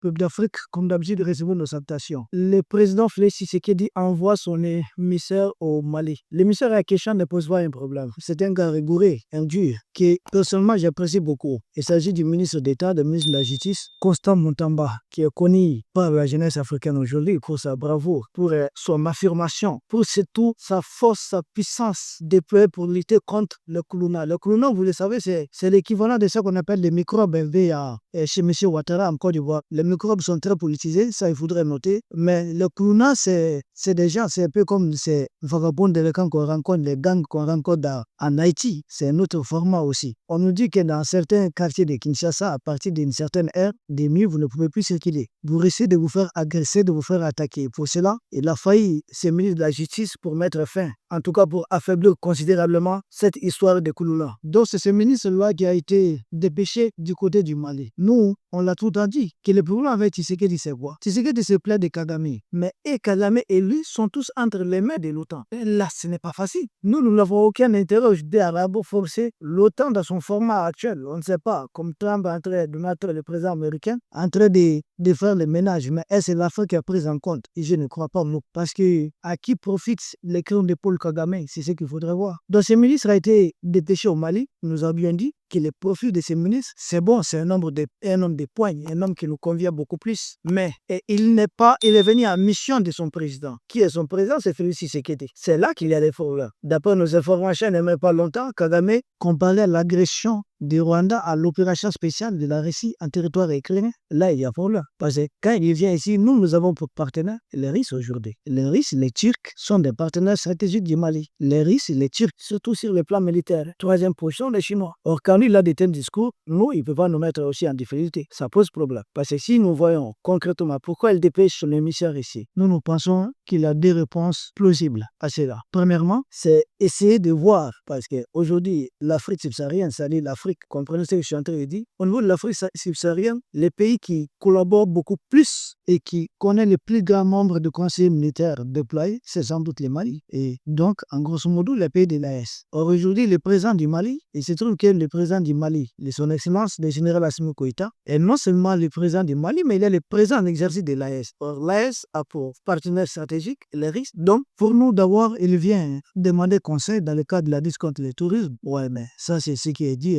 peuple d'Afrique, comme d'habitude, recevons nos salutations. Le président Félix Tshisekedi envoie son émissaire au Mali. L'émissaire à question ne pose pas un problème. C'est un gars rigoureux, un dur, que personnellement j'apprécie beaucoup. Il s'agit du ministre d'État, du ministre de la Justice, Constant Moutamba, qui est connu par la jeunesse africaine aujourd'hui pour sa bravoure, pour son affirmation, pour surtout sa force, sa puissance déployée pour lutter contre le Kuluna. Le Kuluna, vous le savez, c'est l'équivalent de ce qu'on appelle les microbes chez M. Ouattara en Côte d'Ivoire. Les microbes sont très politisés, ça il faudrait noter. Mais le Kuluna, c'est des gens, c'est un peu comme ces vagabonds délinquants qu'on rencontre, les gangs qu'on rencontre en Haïti. C'est un autre format aussi. On nous dit que dans certains quartiers de Kinshasa, à partir d'une certaine heure, des nuits, vous ne pouvez plus circuler. Vous risquez de vous faire agresser, de vous faire attaquer. Pour cela, il a failli ce ministre de la Justice pour mettre fin, en tout cas pour affaiblir considérablement cette histoire de Kuluna. Donc c'est ce ministre-là qui a été dépêché du côté du Mali. Nous, on l'a tout dit, que le problème avec Tshisekedi, c'est quoi? Tshisekedi se plaît de Kagame. Mais Kagame et lui sont tous entre les mains de l'OTAN. Là, ce n'est pas facile. Nous n'avons aucun intérêt aujourd'hui à forcer l'OTAN dans son format actuel. On ne sait pas, comme Trump est en train de mettre le président américain, en train de faire le ménage. Mais est-ce l'Afrique qui a pris en compte? Et je ne crois pas, non. Parce que à qui profite les crimes de Paul Kagame? C'est ce qu'il faudrait voir. Donc, ce ministre a été détaché au Mali, nous a bien dit que le profil de ces ministres, c'est bon, c'est un homme de poigne, un homme qui nous convient beaucoup plus. Mais il est venu en mission de son président. Qui est son président? C'est Félix Tshisekedi. C'est là qu'il y a des problèmes. D'après nos informations, il n'y a même pas longtemps, Kagame comparait l'agression du Rwanda à l'opération spéciale de la Russie en territoire ukrainien. Là, il y a problème. Parce que quand il vient ici, nous avons pour partenaires les Russes aujourd'hui. Les Russes, les Turcs sont des partenaires stratégiques du Mali. Les Russes, les Turcs, surtout sur le plan militaire. Troisième position, les Chinois. Or, quand il a des tels discours, nous, il ne peut pas nous mettre aussi en difficulté. Ça pose problème. Parce que si nous voyons concrètement pourquoi il dépêche son émissaire ici, nous pensons qu'il a des réponses plausibles à cela. Premièrement, c'est essayer de voir, parce qu'aujourd'hui, l'Afrique subsaharienne, c'est-à-dire l'Afrique, comprenez ce que je suis en train de dire, au niveau de l'Afrique subsaharienne, les pays qui collaborent beaucoup plus et qui connaissent les plus grands nombres de conseillers militaires déployés, c'est sans doute le Mali. Et donc, en grosso modo, les pays de l'AES. Or, aujourd'hui, le président du Mali, il se trouve que le président du Mali, son excellence, le général Assimi Goïta, est non seulement le président du Mali, mais il est le président en exercice de l'AES. Or, l'AES a pour partenaire stratégique les risques. Donc, pour nous, d'abord, il vient demander conseil dans le cadre de la lutte contre le tourisme. Ouais, mais ça, c'est ce qui est dit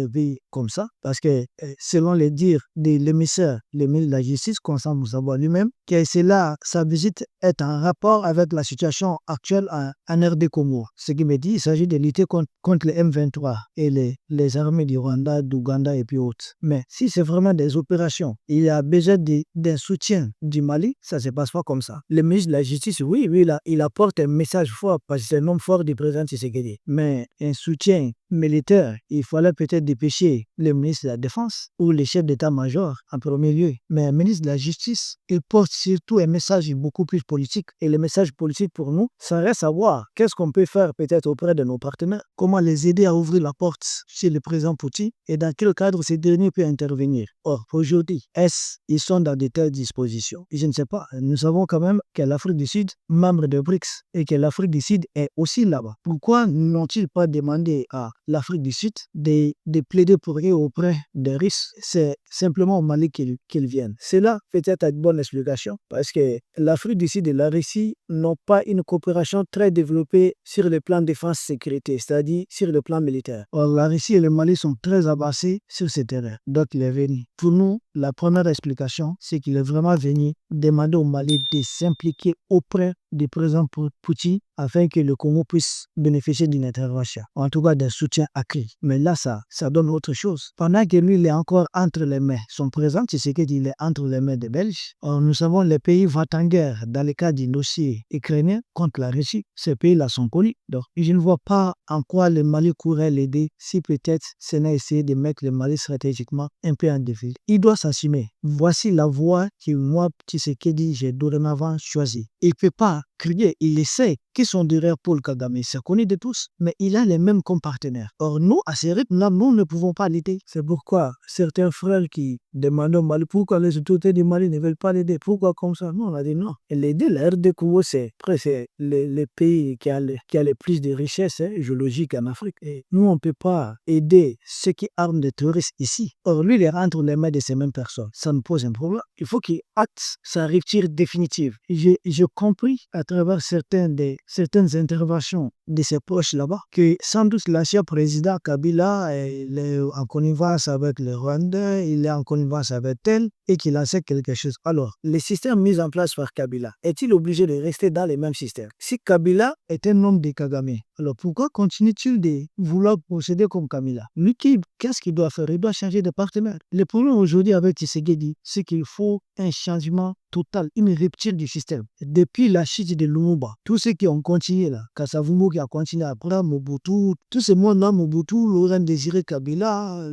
comme ça, parce que selon les dires de l'émissaire, le ministre de la Justice, Constant Moutamba lui-même, que cela, sa visite est en rapport avec la situation actuelle en RD Congo. Ce qui me dit, il s'agit de lutter contre les M23 et les armées du Rwanda, d'Ouganda et puis autres. Mais si c'est vraiment des opérations, il y a besoin d'un soutien du Mali, ça ne se passe pas comme ça. Le ministre de la Justice, oui, il apporte un message fort parce que c'est un homme fort du président Tshisekedi. Mais un soutien militaire, il fallait peut-être dépêcher le ministre de la Défense ou le chef d'état-major en premier lieu. Mais un ministre de la Justice, il porte surtout un message beaucoup plus politique. Et le message politique pour nous, ça reste à voir qu'est-ce qu'on peut faire peut-être auprès de nos partenaires, comment les aider à ouvrir la porte chez le président Poutine et dans quel cadre ces derniers peuvent intervenir. Or, aujourd'hui, est-ce qu'ils sont dans de telles dispositions? Je ne sais pas. Nous savons quand même que l'Afrique du Sud, membre de BRICS, et que l'Afrique du Sud est aussi là-bas. Pourquoi n'ont-ils pas demandé à l'Afrique du Sud de plaider pour eux auprès des Russes? C'est simplement au Mali qu'ils viennent. C'est là peut-être une bonne explication parce que l'Afrique du Sud et la Russie n'ont pas une coopération très développée sur le plan défense-sécurité, c'est-à-dire sur le plan militaire. Or, la Russie et le Mali sont très avancés sur ce terrain. Donc, il est venu. Pour nous, la première explication, c'est qu'il est vraiment venu demander au Mali de s'impliquer auprès du président Poutine afin que le Congo puisse bénéficier d'une intervention, en tout cas d'un soutien accru. Mais là, ça donne autre chose. Pendant que lui, il est encore entre les mains, son président Tshisekedi, il est entre les mains des Belges. Or, nous savons les pays vont en guerre dans le cas du dossier ukrainien contre la Russie. Ces pays-là sont connus. Donc, je ne vois pas en quoi le Mali pourrait l'aider si peut-être ce n'est essayer de mettre le Mali stratégiquement un peu en défi. Il doit s'assumer. Voici la voie que moi, Tshisekedi, j'ai dorénavant choisie. Il ne peut pas crier, il sait qui sont derrière Paul Kagame. C'est connu de tous, mais il a les mêmes comme partenaires. Or, nous, à ces rythmes-là, nous ne pouvons pas l'aider. C'est pourquoi certains frères qui demandent au Mali pourquoi les autorités du Mali ne veulent pas l'aider. Pourquoi comme ça? Nous, on a dit non. Et l'aider, la RD Congo, c'est le pays qui a le plus de richesses géologiques en Afrique. Et nous, on ne peut pas aider ceux qui arment des terroristes ici. Or, lui, il est entre les mains de ces mêmes personnes. Ça nous pose un problème. Il faut qu'il acte sa rupture définitive. J'ai compris à travers certaines interventions de ses proches là-bas que sans doute l'ancien président Kabila il est en connivence avec le Rwandais, il est en connivence avec tel et qu'il en sait quelque chose. Alors, le système mis en place par Kabila, est-il obligé de rester dans les mêmes systèmes? Si Kabila est un homme de Kagame, alors pourquoi continue-t-il de vouloir procéder comme Kabila? Lui, qu'est-ce qu'il doit faire? Il doit changer de partenaire. Le problème aujourd'hui avec Tshisekedi, c'est qu'il faut un changement total, une rupture du système. Depuis la chute de Lumumba, tous ceux qui ont continué là, Kasavumo qui a continué après Mobutu, tous ces mots-là, Mobutu, Laurent Désiré Kabila,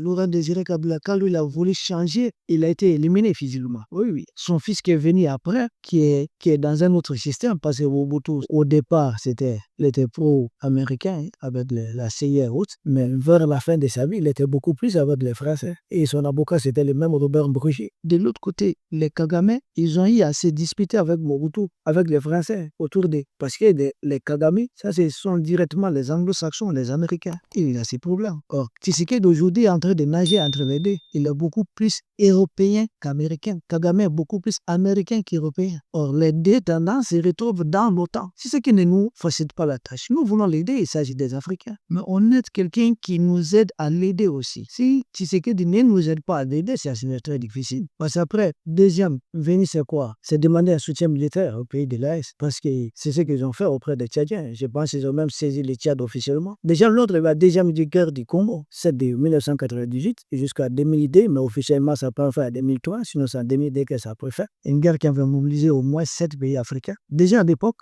quand lui il a voulu changer, il a été éliminé physiquement. Oui, oui. Son fils qui est venu après, qui est dans un autre système, parce que Mobutu, au départ, il était pro-américain avec la CIA et autres, mais vers la fin de sa vie, il était beaucoup plus avec les Français. Et son avocat, c'était le même Robert Brugier. De l'autre côté, les Kagame, ils ont eu à se disputer avec Mobutu, avec les Français, autour des... Parce que les Kagame, ça, ce sont directement les Anglo-Saxons, les Américains. Il a ces problèmes. Or, Tshisekedi d'aujourd'hui est en train de nager entre les deux. Il est beaucoup plus européen qu'américain. Kagame est beaucoup plus américain qu'européen. Or, les deux tendances se retrouvent dans l'OTAN. C'est ce qui ne nous facilite pas la tâche. Nous voulons l'aider, il s'agit des Africains. Mais on aide quelqu'un qui nous aide à l'aider aussi. Si Tshisekedi ne nous aide pas à l'aider, c'est très difficile. Parce qu'après, deuxième, venir c'est quoi? C'est demander un soutien militaire au pays de l'AS. Parce que c'est ce qu'ils ont fait auprès des Tchadiens. Je pense qu'ils ont même saisi les Tchad officiellement. Déjà, l'autre, la deuxième guerre du Congo, c'est de 1998 jusqu'à 2002, mais officiellement, ça peut faire en 2003, sinon c'est en 2002 que ça peut faire. Une guerre qui avait mobilisé au moins 7 pays africains. Déjà à l'époque,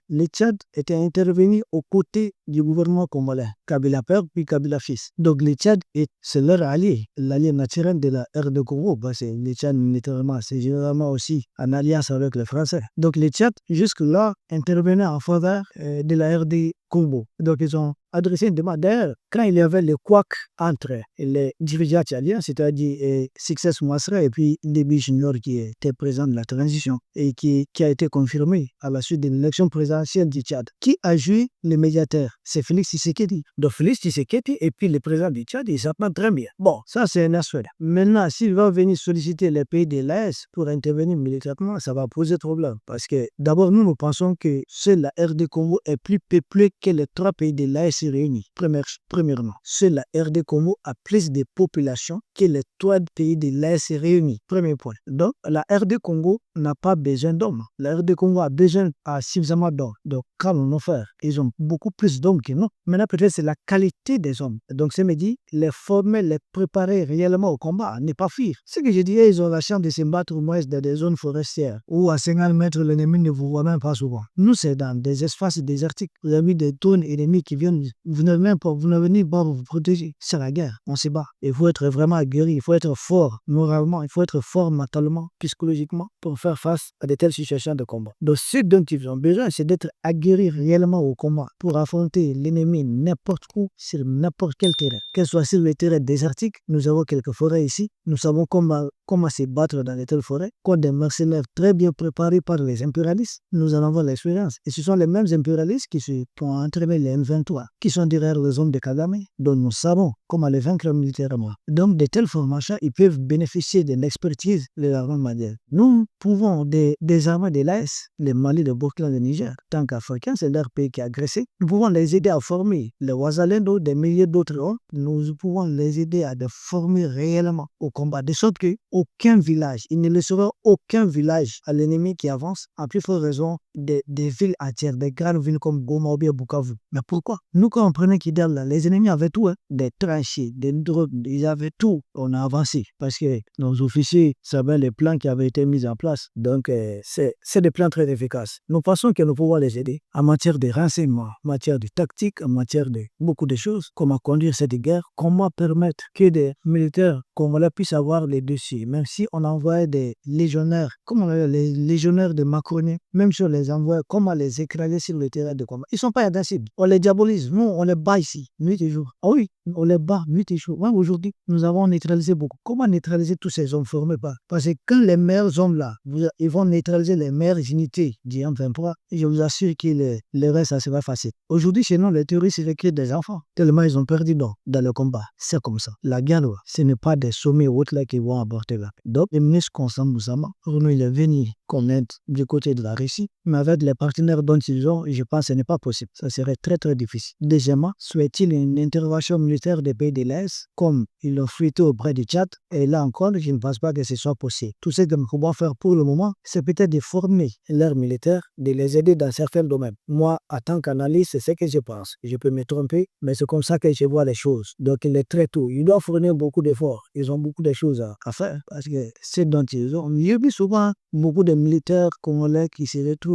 les Tchad étaient intervenus aux côtés du gouvernement congolais. Kabila père, puis Kabila fils. Donc les Tchad, c'est leur allié, l'allié naturel de la RD Congo. Parce que les Tchad, militairement, c'est généralement aussi en alliance avec les Français. Donc les Tchad, jusque-là, intervenaient en faveur de la RD Congo. Donc ils ont adressé une demande. D'ailleurs, quand il y avait le couac entre les dirigeants tchadiens, c'est-à-dire Success Masra et puis Déby Junior qui était président de la transition et qui a été confirmé à la suite de l'élection présidentielle du Tchad. Qui a joué le médiateur? C'est Félix Tshisekedi. Donc Félix Tshisekedi et puis le président du Tchad, ils s'entendent très bien. Bon, ça c'est un aspect. Maintenant, s'il va venir solliciter les pays de l'AS pour intervenir militairement, ça va poser problème. Parce que d'abord, nous pensons que seule la RD Congo est plus peuplée que les 3 pays de l'AS réunis. Premièrement, seule la RD Congo a plus de population que les 3 pays de l'AS réunis. Premier point. Donc, la RD Congo n'a pas besoin d'hommes. La RD Congo a suffisamment d'hommes. Donc, quand on offre, ils ont beaucoup plus d'hommes que nous. Maintenant, peut-être c'est la qualité des hommes. Donc, ça me dit, les former, les préparer réellement au combat, ne pas fuir. Ce que je dirais, ils ont la chance de se battre au moins dans des zones forestières où à 50 mètres, l'ennemi ne vous voit même pas souvent. Nous, c'est dans des espaces désertiques. Vous avez des tonnes ennemis qui viennent, vous n'avez pas vous protéger. C'est la guerre, on se bat. Il faut être vraiment aguerri, il faut être fort moralement, il faut être fort mentalement, psychologiquement pour faire face à de telles situations de combat. Donc, ce dont ils ont besoin, c'est d'être aguerris réellement au combat pour affronter l'ennemi n'importe où, sur n'importe quel terrain. Qu'elle soit sur le terrain désertique, nous avons quelques forêts ici, nous savons comment se battre dans de telles forêts, contre des mercenaires très bien préparés par les impérialistes, nous en avons l'expérience. Et ce sont les mêmes impérialistes qui ont entraîné les M23, qui sont derrière les hommes de Kagame, dont nous savons comment les vaincre militairement. Donc, de telles formations, ils peuvent bénéficier de l'expertise de la grande manière. Nous pouvons désarmer de l'AS, les Mali, le Burkina, le Niger, tant qu'Africains, c'est leur pays qui a agressé. Nous pouvons les aider à former les Ouazalendo, des milliers d'autres hommes. Nous pouvons les aider à les former réellement au combat, de sorte qu'aucun village, il ne laissera aucun village à l'ennemi qui avance, en plus forte raison des villes entières, des grandes villes comme Goma ou bien Bukavu. Mais pourquoi? Nous comprenons qu'Idal, les ennemis avaient tout, des tranchées, des drones, ils avaient tout. On a avancé parce que nos officiers savaient les plans qui avaient été mis en place. Donc, c'est des plans très efficaces. Nous pensons que nous pouvons les aider en matière de renseignement, en matière de tactique, en matière de beaucoup de choses. Comment conduire cette guerre, comment permettre que des militaires congolais puissent avoir les dossiers oui, même si on envoyait des légionnaires, comme on appelle les légionnaires de Macronie, même si on les envoie, comment les écraser sur le terrain de combat. Ils ne sont pas invincibles. On les diabolise. Nous, on les bat ici, nuit et jour. Ah oui, on les bat nuit et jour. Même aujourd'hui, nous avons neutralisé beaucoup. Comment neutraliser tous ces hommes formés pas? Parce que quand les meilleurs hommes là, ils vont neutraliser les meilleures unités du M23, je vous assure que le reste, ça sera facile. Aujourd'hui, chez nous, les terroristes recrutent des enfants, tellement ils ont perdu dans le combat. C'est comme ça. La guerre, ce n'est pas des sommets ou autres là qui vont apporter là. Donc, le ministre Constant Moussama, Renaud, il est venu qu'on aide du côté de la Russie, mais avec les partenaires dont ils ont, je pense que ce n'est pas possible. Ça serait très très difficile. Deuxièmement, souhaite-t-il une intervention militaire des pays de l'Est, comme ils l'ont fruité auprès du Tchad, et là encore, je ne pense pas que ce soit possible. Tout ce que nous pouvons faire pour le moment, c'est peut-être de former leurs militaires, de les aider dans certains domaines. Moi, en tant qu'analyste, c'est ce que je pense. Je peux me tromper, mais c'est comme ça que je vois les choses. Donc, il est très tôt. Ils doivent fournir beaucoup d'efforts. Ils ont beaucoup de choses à faire, parce que c'est dont ils ont. Il y a souvent beaucoup de militaires congolais qui se retrouvent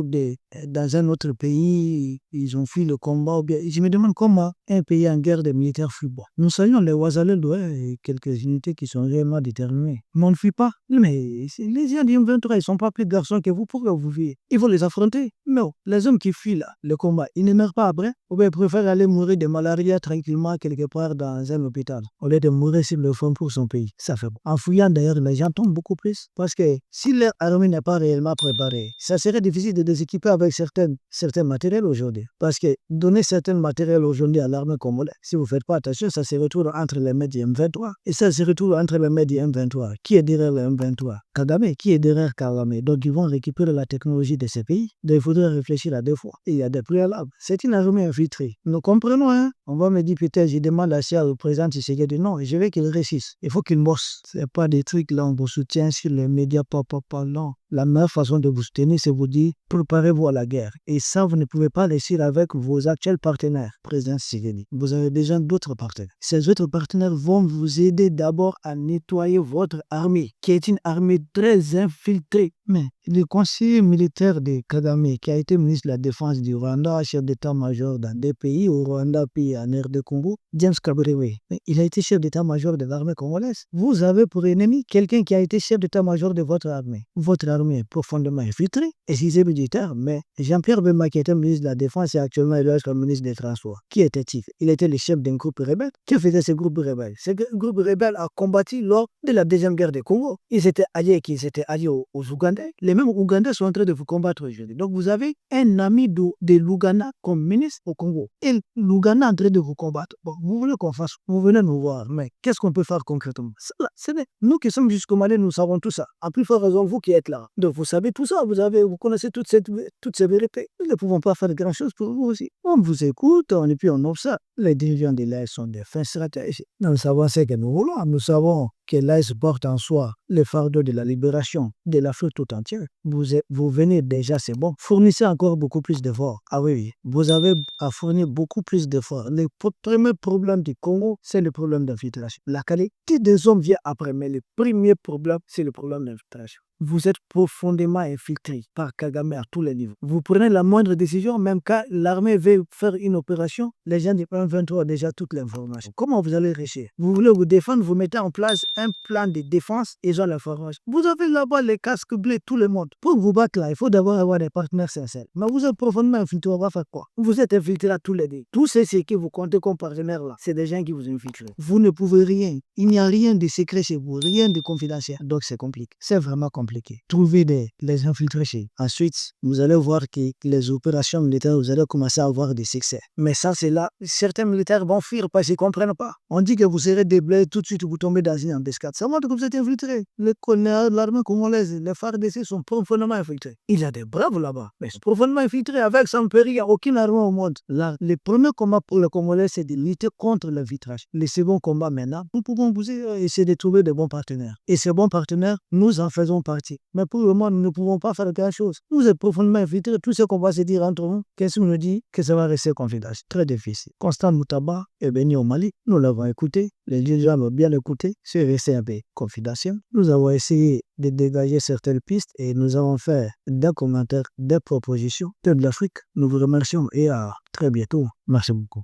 dans un autre pays, ils ont fui le combat. Ou bien, je me demande comment un pays en guerre de militaires fuit. Bon, nous saluons les Ouazalais et quelques unités qui sont réellement déterminées. Mais on ne fuit pas. Mais les gens du M23, ils ne sont pas plus garçons que vous. Pourquoi vous fuyez? Il faut les affronter. Mais oh, les hommes qui fuient là, le combat, ils ne meurent pas après. Ou bien ils préfèrent aller mourir de malaria tranquillement quelque part dans un hôpital, au lieu de mourir sur le front pour son pays. Ça fait bon. En fouillant d'ailleurs, les gens tombent beaucoup plus. Parce que si leur armée n'est pas réellement préparée, ça serait difficile de les équiper avec certains matériels aujourd'hui. Parce que donner certains matériels aujourd'hui à l'armée congolaise, si vous ne faites pas attention, ça se retrouve entre les mains du M23. Et ça se retrouve entre les mains du M23. Qui est derrière le M23? Kagame. Qui est derrière Kagame? Donc ils vont récupérer la technologie de ces pays. Donc il faudrait réfléchir à deux fois. Et il y a des préalables. C'est une armée infiltrée. Nous comprenons, hein? On va me dire peut-être, je demande à Sia, au président Tshisekedi, non, je veux qu'il réussisse. Il faut qu'il bosse. Ce n'est pas des trucs là, on vous soutient sur les médias, non. La meilleure façon de vous soutenir, c'est vous dire, préparez-vous à la guerre. Et ça, vous ne pouvez pas laisser avec vos actuels partenaires, président Tshisekedi. Vous avez besoin d'autres partenaires. Ces autres partenaires vont vous aider d'abord à nettoyer votre armée, qui est une armée très infiltrée. Mais le conseiller militaire de Kagame, qui a été ministre de la Défense du Rwanda, chef d'état-major dans des pays, au Rwanda, puis en RD Congo, James Kabarebe, il a été chef d'état-major de l'armée congolaise. Vous avez pour ennemi quelqu'un qui a été chef d'état-major de votre armée. Votre armée est profondément infiltrée, et si c'est militaire, mais Jean-Pierre Bemba, qui était ministre de la Défense, et actuellement il est comme ministre des Transports. Qui était-il? Il était le chef d'un groupe rebelle. Que faisait ce groupe rebelle? Ce groupe rebelle a combattu lors de la deuxième guerre du Congo. Ils s'étaient alliés aux Ougandais. Les mêmes Ougandais sont en train de vous combattre aujourd'hui. Donc vous avez un ami de l'Ouganda comme ministre au Congo. Et l'Ouganda est en train de vous combattre. Bon, vous voulez qu'on fasse? Vous venez nous voir. Mais qu'est-ce qu'on peut faire concrètement? Nous qui sommes jusqu'au Mali, nous savons tout ça. En plus forte raison, vous qui êtes là. Donc vous savez tout ça. Vous connaissez toutes ces vérités. Nous ne pouvons pas faire grand-chose pour vous aussi. On vous écoute, et puis on observe. Les dirigeants de l'AS sont des fins stratégies. Nous savons ce que nous voulons. Nous savons que l'AS porte en soi le fardeau de la libération de l'Afrique tout entière. Vous venez déjà, c'est bon. Fournissez encore beaucoup plus d'efforts. Ah oui, vous avez à fournir beaucoup plus d'efforts. Le premier problème du Congo, c'est le problème d'infiltration. La qualité des hommes vient après, mais le premier problème, c'est le problème d'infiltration. Vous êtes profondément infiltré par Kagame à tous les niveaux. Vous prenez la moindre décision, même quand l'armée veut faire une opération, les gens du M23 ont déjà toute l'information. Comment vous allez réussir? Vous voulez vous défendre, vous mettez en place un plan de défense, ils ont l'information. Vous avez là-bas les casques bleus, tout le monde. Pour vous battre là, il faut d'abord avoir des partenaires sincères. Mais vous êtes profondément infiltré, on va faire quoi? Vous êtes infiltré à tous les deux. Tous ceux qui vous comptez comme partenaires là, c'est des gens qui vous infiltrent. Vous ne pouvez rien. Il n'y a rien de secret chez vous, rien de confidentiel. Donc c'est compliqué. C'est vraiment compliqué. Trouvez les infiltrés chez. Ensuite, vous allez voir que les opérations militaires, vous allez commencer à avoir des succès. Mais ça, c'est là, certains militaires vont fuir parce qu'ils ne comprennent pas. On dit que vous serez déblé, tout de suite vous tombez dans une embuscade. Ça montre que vous êtes infiltré. Les colonels de l'armée congolaise, les FARDC sont profondément infiltrés. Il y a des braves là-bas, mais ils sont profondément infiltrés. Avec son pays, il n'y a aucune armée au monde. Là, le premier combat pour les Congolais, c'est de lutter contre le vitrage. Le second combat maintenant, nous pouvons vous essayer de trouver de bons partenaires. Et ces bons partenaires, nous en faisons partie. Mais pour le moment, nous ne pouvons pas faire grand-chose. Nous êtes profondément infiltrés. Tout ce qu'on va se dire entre nous, qu'est-ce qu'on nous dit? Que ça va rester confidentiel. Très difficile. Constant Moutaba est venu au Mali. Nous l'avons écouté. Les dirigeants l'ont bien écouté. C'est resté un peu confidentiel. Nous avons essayé de dégager certaines pistes et nous avons fait des commentaires, des propositions. De l'Afrique, nous vous remercions et à très bientôt. Merci beaucoup.